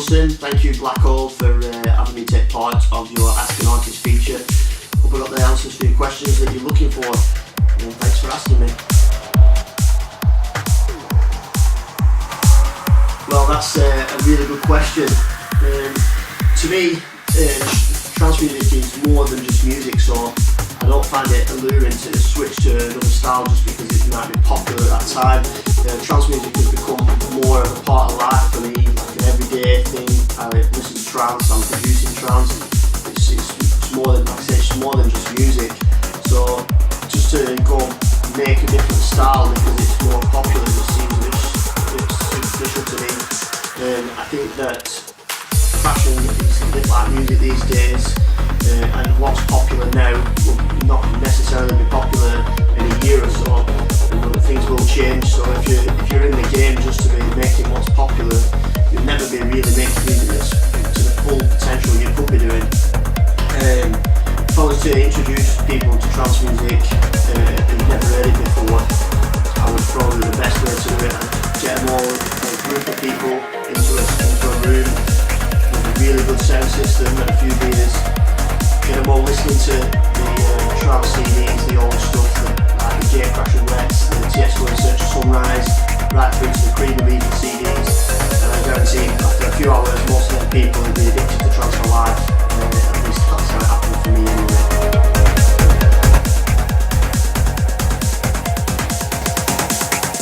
Wilson. Thank you, Black Hole, for having me take part of your Ask an Artist feature. Hope I got the answers to your questions that you're looking for. Thanks for asking me. Well, that's a really good question. To me, trance music is more than just music, so I don't find it alluring to switch to another style just because it might be popular at that time. Trance music has become more of a part of life for me, like an everyday thing. I listen to trance, I'm producing trance. It's more than, like I say, it's more than just music. So just to go make a different style because it's more popular just seems a bit superficial to me. I think that fashion is a bit like music these days, and what's popular now will not necessarily be popular in a year or so, and things will change. So if you're in the game just to be making what's popular, you'll never be really making music that's to the full potential you could be doing. If I was to introduce people to trance music who've never heard it before, I would probably the best way to do it and get them all, a group of people into a room with a really good sound system and a few beers. Get them all listening to the trance CDs, the old stuff, like the Gatecrash and Wets, the Tiesto and Search of Sunrise, right through to the Cream of Even CDs. And I guarantee after a few hours, most of the people will be addicted to trance for life. At least that's how it happened for me anyway.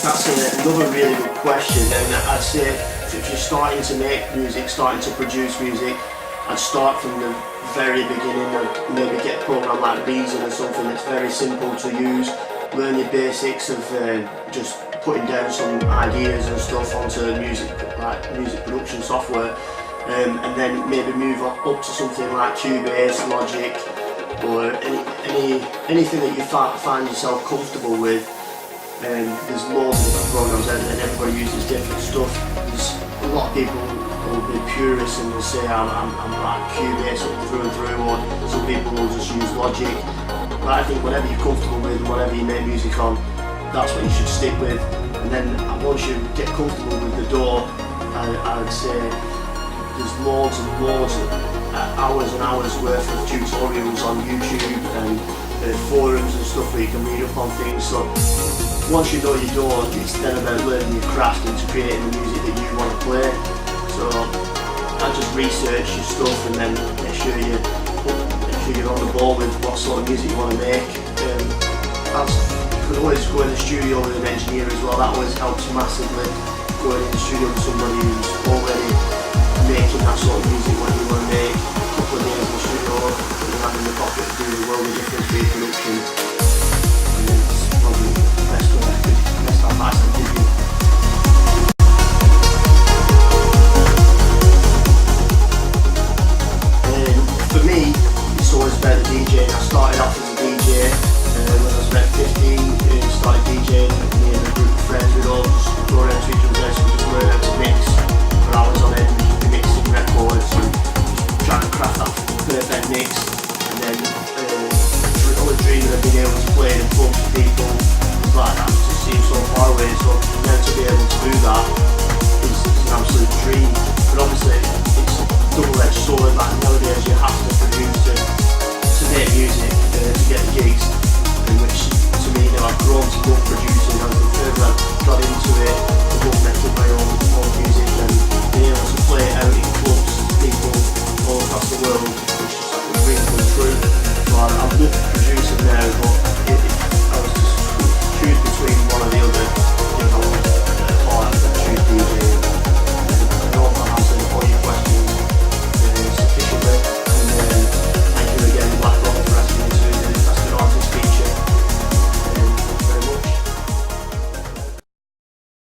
That's another really good question, and I'd say if you're starting to make music, starting to produce music, I'd start from the very beginning and maybe get a program like Reason or something that's very simple to use. Learn your basics of just putting down some ideas and stuff onto music, like music production software, and then maybe move up to something like Cubase, Logic, or anything that you find yourself comfortable with. There's loads of different programs out there and everybody uses different stuff. There's a lot of people will be purists and will say I'm like Cubase up through and through, or some people will just use Logic. But I think whatever you're comfortable with and whatever you make music on, that's what you should stick with. And then once you get comfortable with the DAW, I'd say there's loads and loads of hours and hours worth of tutorials on YouTube and forums and stuff where you can read up on things. So once you know your DAW, it's then about learning your craft into creating the music that you want to play. So I just research your stuff and then make sure you're on the ball with what sort of music you want to make. You could always go in the studio with an engineer as well. That always helps massively. Going in the studio with somebody who's already making that sort of music what you want to make. A couple of days in the studio and having in the pocket to do the world of difference for your production. And it's probably the best advice I can give you. For me, it's always about the DJing. I started off as a DJ when I was about 15. Started DJing with me and a group of friends. We'd all just go around to each other's house and just learn how to mix for hours on end. We'd be mixing records and just trying to craft that perfect mix. And then always dreaming of being able to play in front of people. It's like that just seems so far away. So now to be able to do that is an absolute dream. But obviously it's a double-edged sword. Like,